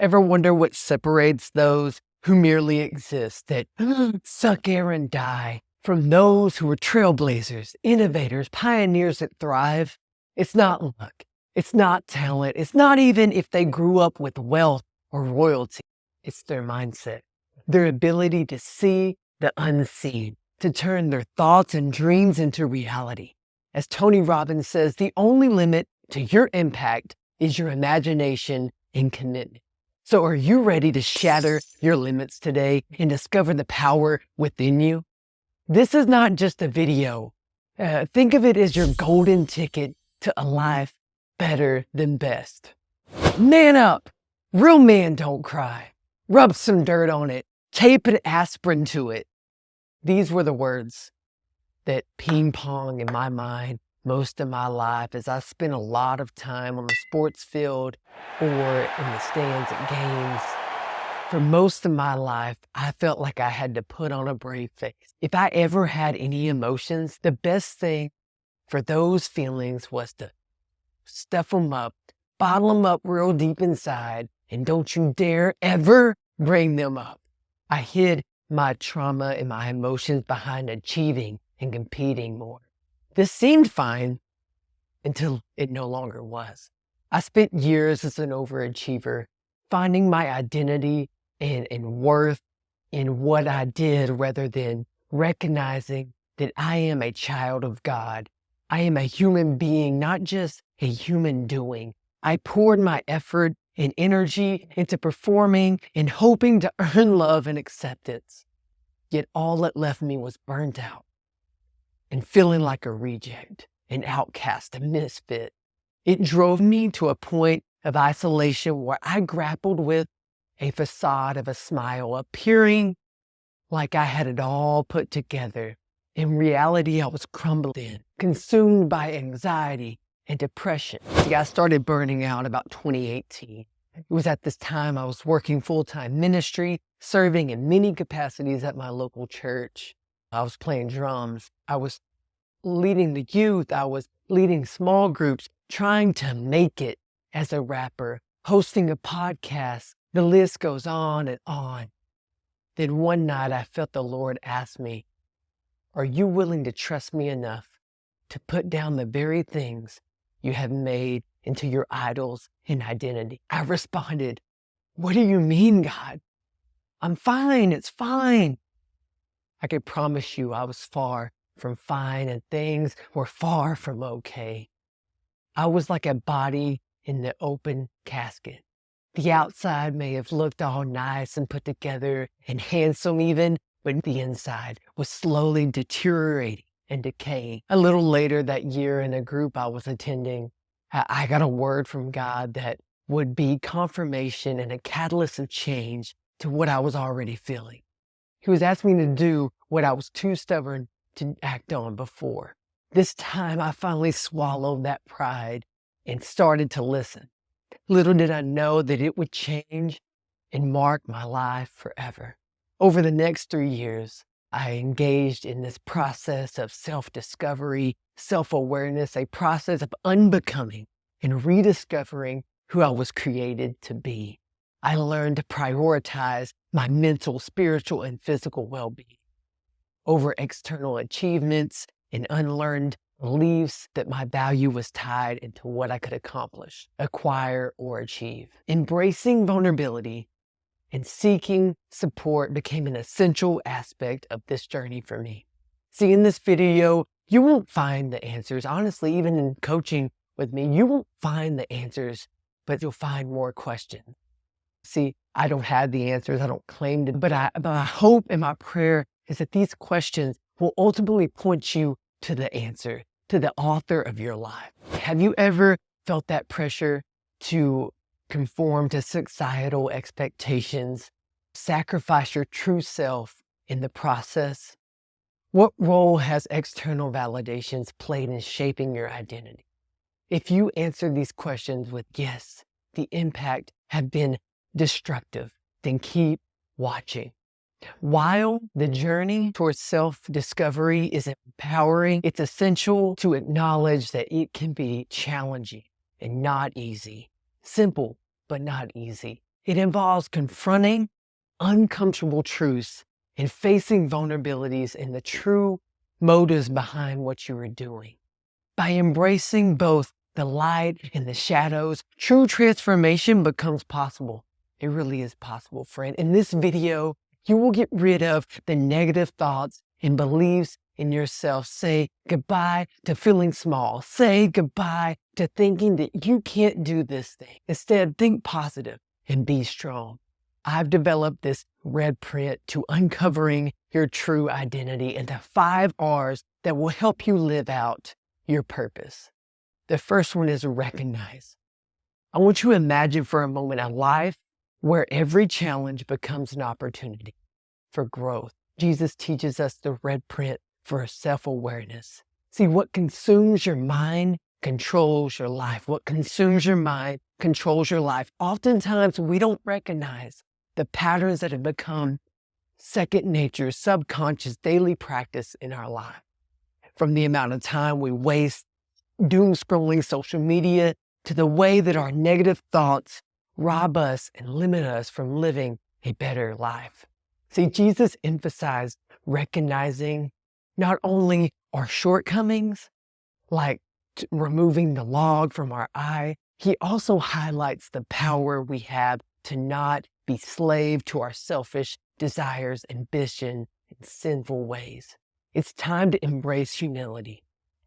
Ever wonder what separates those who merely exist, that suck air and die, from those who are trailblazers, innovators, pioneers that thrive? It's not luck. It's not talent. It's not even if they grew up with wealth or royalty. It's their mindset, their ability to see the unseen, to turn their thoughts and dreams into reality. As Tony Robbins says, the only limit to your impact is your imagination and commitment. So are you ready to shatter your limits today and discover the power within you? This is not just a video. Think of it as your golden ticket to a life better than best. Man up. Real men don't cry. Rub some dirt on it. Tape an aspirin to it. These were the words that ping-pong in my mind most of my life as I spent a lot of time on the sports field or in the stands at games. For most of my life, I felt like I had to put on a brave face. If I ever had any emotions, the best thing for those feelings was to stuff them up, bottle them up real deep inside, and don't you dare ever bring them up. I hid my trauma and my emotions behind achieving and competing more. This seemed fine until it no longer was. I spent years as an overachiever, finding my identity and worth in what I did rather than recognizing that I am a child of God. I am a human being, not just a human doing. I poured my effort and energy into performing and hoping to earn love and acceptance. Yet all that left me was burnt out and feeling like a reject, an outcast, a misfit. It drove me to a point of isolation where I grappled with a facade of a smile, appearing like I had it all put together. In reality, I was crumbling, consumed by anxiety and depression. See, I started burning out about 2018. It was at this time I was working full-time ministry, serving in many capacities at my local church. I was playing drums. I was leading the youth. I was leading small groups, trying to make it as a rapper, hosting a podcast. The list goes on and on. Then one night I felt the Lord ask me, "Are you willing to trust me enough to put down the very things you have made into your idols and identity?" I responded, "What do you mean, God? I'm fine. It's fine." I could promise you I was far from fine and things were far from okay. I was like a body in the open casket. The outside may have looked all nice and put together and handsome even, but the inside was slowly deteriorating and decaying. A little later that year in a group I was attending, I got a word from God that would be confirmation and a catalyst of change to what I was already feeling. He was asking me to do what I was too stubborn to act on before. This time I finally swallowed that pride and started to listen. Little did I know that it would change and mark my life forever. Over the next 3 years, I engaged in this process of self-discovery, self-awareness, a process of unbecoming and rediscovering who I was created to be. I learned to prioritize my mental, spiritual, and physical well-being over external achievements and unlearned beliefs that my value was tied into what I could accomplish, acquire, or achieve. Embracing vulnerability and seeking support became an essential aspect of this journey for me. See, in this video, you won't find the answers. Honestly, even in coaching with me, you won't find the answers, but you'll find more questions. See, I don't have the answers. I don't claim to, but I hope and my prayer is that these questions will ultimately point you to the answer, to the author of your life. Have you ever felt that pressure to conform to societal expectations, sacrifice your true self in the process? What role has external validations played in shaping your identity? If you answer these questions with yes, the impact have been destructive, then keep watching. While the journey towards self-discovery is empowering, it's essential to acknowledge that it can be challenging and not easy. Simple, but not easy. It involves confronting uncomfortable truths and facing vulnerabilities and the true motives behind what you are doing. By embracing both the light and the shadows, true transformation becomes possible. It really is possible, friend. In this video, you will get rid of the negative thoughts and beliefs in yourself. Say goodbye to feeling small. Say goodbye to thinking that you can't do this thing. Instead, think positive and be strong. I've developed this red print to uncovering your true identity into 5 R's that will help you live out your purpose. The first one is recognize. I want you to imagine for a moment a life where every challenge becomes an opportunity for growth. Jesus teaches us the red print for self-awareness. See, what consumes your mind controls your life. What consumes your mind controls your life. Oftentimes, we don't recognize the patterns that have become second nature, subconscious, daily practice in our life. From the amount of time we waste doom scrolling social media to the way that our negative thoughts rob us and limit us from living a better life. See, Jesus emphasized recognizing not only our shortcomings, like removing the log from our eye, he also highlights the power we have to not be slave to our selfish desires, ambition, and sinful ways. It's time to embrace humility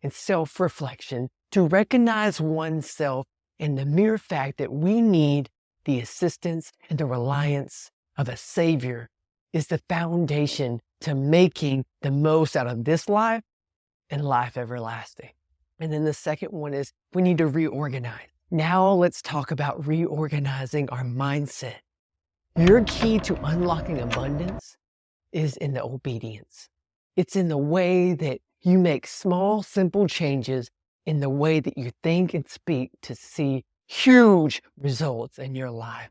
and self-reflection, to recognize oneself and the mere fact that we need the assistance and the reliance of a Savior is the foundation to making the most out of this life and life everlasting. And then the second one is we need to reorganize. Now let's talk about reorganizing our mindset. Your key to unlocking abundance is in the obedience. It's in the way that you make small, simple changes in the way that you think and speak to see huge results in your life.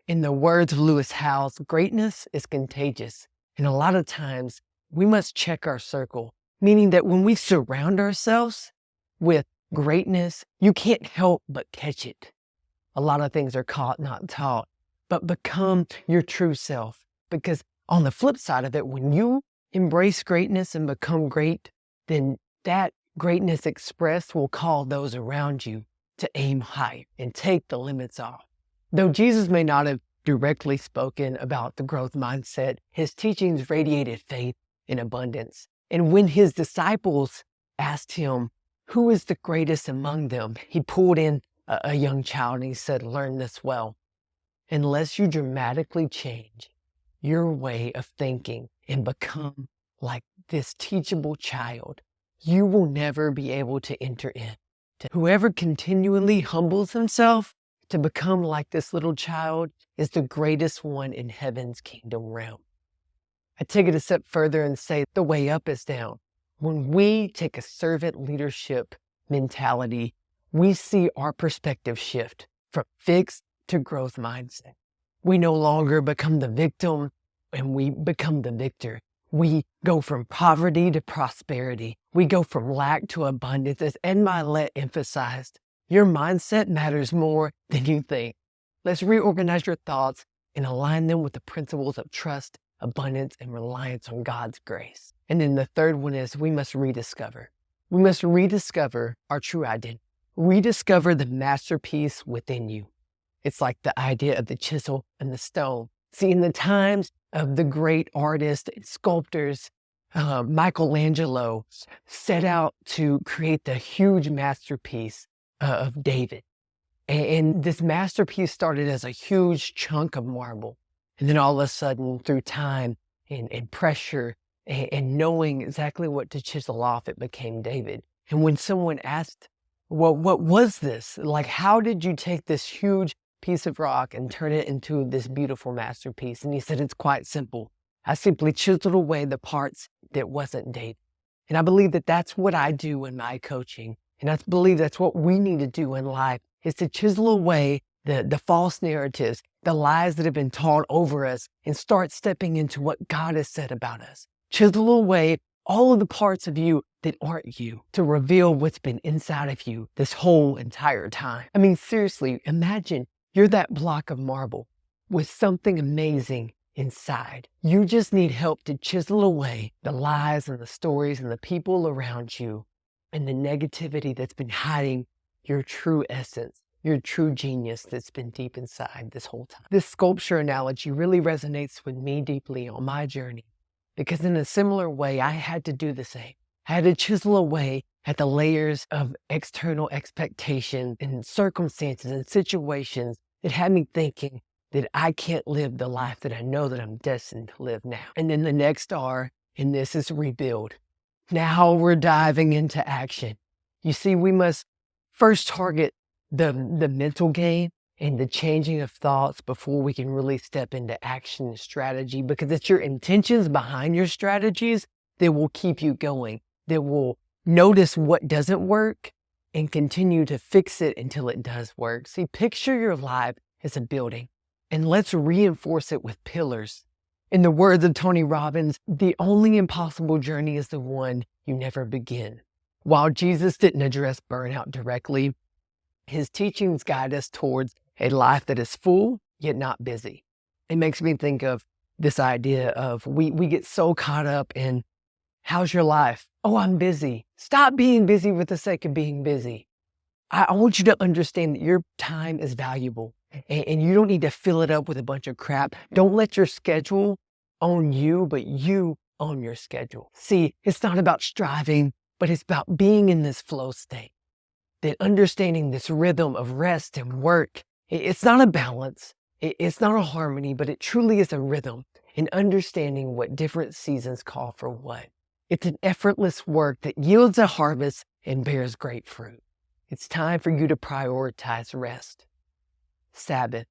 In the words of Lewis Howes, greatness is contagious. And a lot of times we must check our circle, meaning that when we surround ourselves with greatness, you can't help but catch it. A lot of things are caught, not taught, but become your true self. Because on the flip side of it, when you embrace greatness and become great, then that greatness expressed will call those around you to aim high and take the limits off. Though Jesus may not have directly spoken about the growth mindset, his teachings radiated faith in abundance. And when his disciples asked him, who is the greatest among them? He pulled in a young child and he said, learn this well. Unless you dramatically change your way of thinking and become like this teachable child, you will never be able to enter in. Whoever continually humbles himself to become like this little child is the greatest one in heaven's kingdom realm. I take it a step further and say the way up is down. When we take a servant leadership mentality, we see our perspective shift from fixed to growth mindset. We no longer become the victim and we become the victor. We go from poverty to prosperity. We go from lack to abundance. As Ed Milet emphasized, your mindset matters more than you think. Let's reorganize your thoughts and align them with the principles of trust, abundance, and reliance on God's grace. And then the third one is we must rediscover. We must rediscover our true identity. Rediscover the masterpiece within you. It's like the idea of the chisel and the stone. See, in the times of the great artists and sculptors, Michelangelo set out to create the huge masterpiece of David. And this masterpiece started as a huge chunk of marble. And then all of a sudden, through time and pressure and knowing exactly what to chisel off, it became David. And when someone asked, well, what was this? Like, how did you take this huge piece of rock and turn it into this beautiful masterpiece? And he said, it's quite simple. I simply chiseled away the parts that wasn't David. And I believe that that's what I do in my coaching. And I believe that's what we need to do in life, is to chisel away the false narratives, the lies that have been taught over us, and start stepping into what God has said about us. Chisel away all of the parts of you that aren't you to reveal what's been inside of you this whole entire time. I mean, seriously, imagine you're that block of marble with something amazing inside. You just need help to chisel away the lies and the stories and the people around you and the negativity that's been hiding your true essence, your true genius that's been deep inside this whole time. This sculpture analogy really resonates with me deeply on my journey because in a similar way, I had to do the same. I had to chisel away at the layers of external expectations and circumstances and situations that had me thinking that I can't live the life that I know that I'm destined to live now. And then the next R in this is rebuild. Now we're diving into action. You see, we must first target the mental game and the changing of thoughts before we can really step into action and strategy, because it's your intentions behind your strategies that will keep you going, that will notice what doesn't work and continue to fix it until it does work. See, picture your life as a building and let's reinforce it with pillars. In the words of Tony Robbins, the only impossible journey is the one you never begin. While Jesus didn't address burnout directly, his teachings guide us towards a life that is full, yet not busy. It makes me think of this idea of we get so caught up in, how's your life? Oh, I'm busy. Stop being busy for the sake of being busy. I want you to understand that your time is valuable and you don't need to fill it up with a bunch of crap. Don't let your schedule own you, but you own your schedule. See, it's not about striving, but it's about being in this flow state, that understanding this rhythm of rest and work. It's not a balance. It's not a harmony, but it truly is a rhythm in understanding what different seasons call for what. It's an effortless work that yields a harvest and bears great fruit. It's time for you to prioritize rest. Sabbath.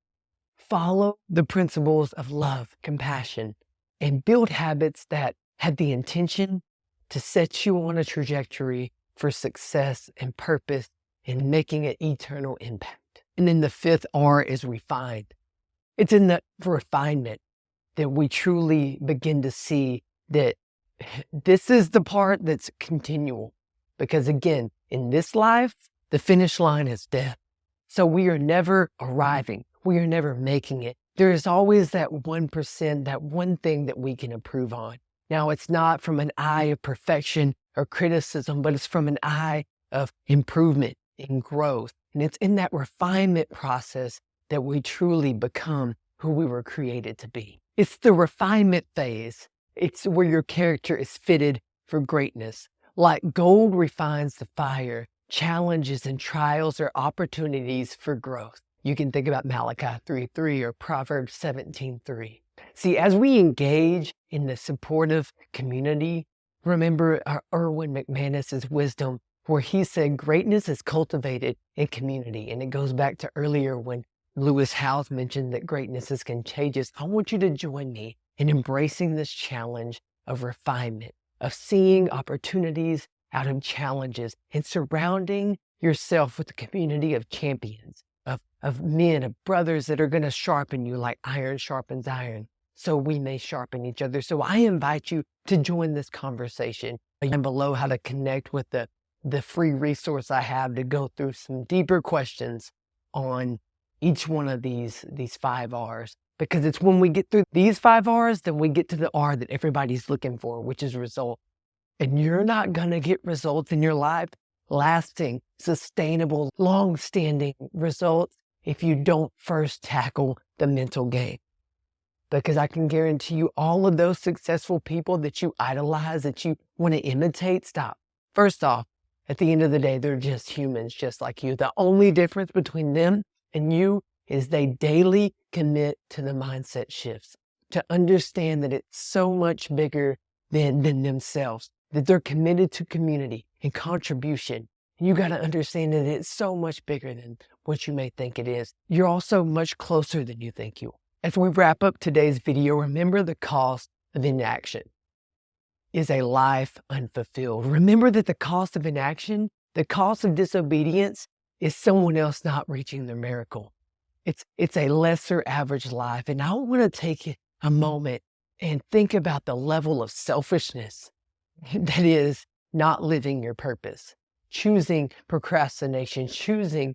Follow the principles of love, compassion, and build habits that have the intention to set you on a trajectory for success and purpose and making an eternal impact. And then the fifth R is refined. It's in the refinement that we truly begin to see that this is the part that's continual. Because again, in this life, the finish line is death. So we are never arriving. We are never making it. There is always that 1%, that one thing that we can improve on. Now, it's not from an eye of perfection or criticism, but it's from an eye of improvement and growth. And it's in that refinement process that we truly become who we were created to be. It's the refinement phase. It's where your character is fitted for greatness. Like gold refines the fire, challenges and trials are opportunities for growth. You can think about Malachi 3:3 or Proverbs 17:3. See, as we engage in the supportive community, remember Erwin McManus's wisdom where he said greatness is cultivated in community. And it goes back to earlier when Lewis Howes mentioned that greatness is contagious. I want you to join me in embracing this challenge of refinement, of seeing opportunities out of challenges and surrounding yourself with a community of champions, of men, of brothers that are going to sharpen you like iron sharpens iron, so we may sharpen each other. So I invite you to join this conversation. And below how to connect with the free resource I have to go through some deeper questions on each one of these 5 R's. Because it's when we get through these 5 R's, then we get to the R that everybody's looking for, which is result. And you're not going to get results in your life, lasting, sustainable, long-standing results, if you don't first tackle the mental game. Because I can guarantee you all of those successful people that you idolize, that you want to imitate, stop. First off, at the end of the day, they're just humans just like you. The only difference between them and you is they daily commit to the mindset shifts, to understand that it's so much bigger than themselves, that they're committed to community and contribution. You got to understand that it's so much bigger than what you may think it is. You're also much closer than you think you are. As we wrap up today's video, remember the cost of inaction is a life unfulfilled. Remember that the cost of inaction, the cost of disobedience, is someone else not reaching their miracle. It's a lesser average life. And I want to take a moment and think about the level of selfishness that is not living your purpose, choosing procrastination, choosing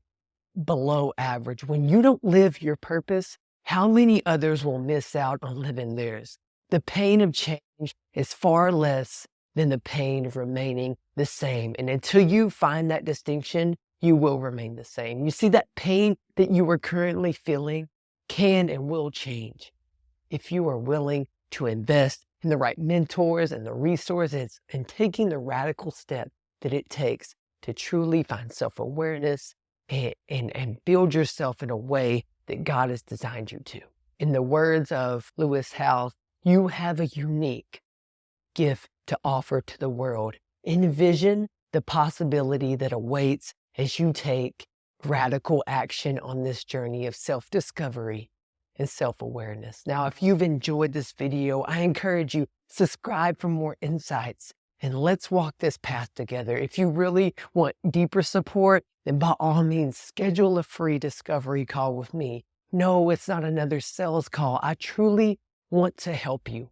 below average. When you don't live your purpose, how many others will miss out on living theirs? The pain of change is far less than the pain of remaining the same. And until you find that distinction, you will remain the same. You see, that pain that you are currently feeling can and will change if you are willing to invest in the right mentors and the resources and taking the radical step that it takes to truly find self-awareness and build yourself in a way that God has designed you to. In the words of Lewis Howes, you have a unique gift to offer to the world. Envision the possibility that awaits as you take radical action on this journey of self-discovery and self-awareness. Now, if you've enjoyed this video, I encourage you, subscribe for more insights and let's walk this path together. If you really want deeper support, then by all means, schedule a free discovery call with me. No, it's not another sales call. I truly want to help you.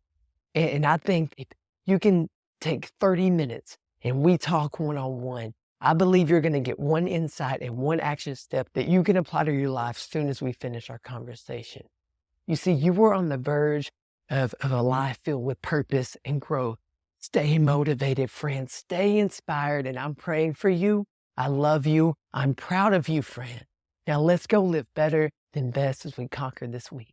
And I think if you can take 30 minutes and we talk one-on-one, I believe you're going to get one insight and one action step that you can apply to your life as soon as we finish our conversation. You see, you were on the verge of a life filled with purpose and growth. Stay motivated, friend. Stay inspired, and I'm praying for you. I love you. I'm proud of you, friend. Now let's go live better than best as we conquer this week.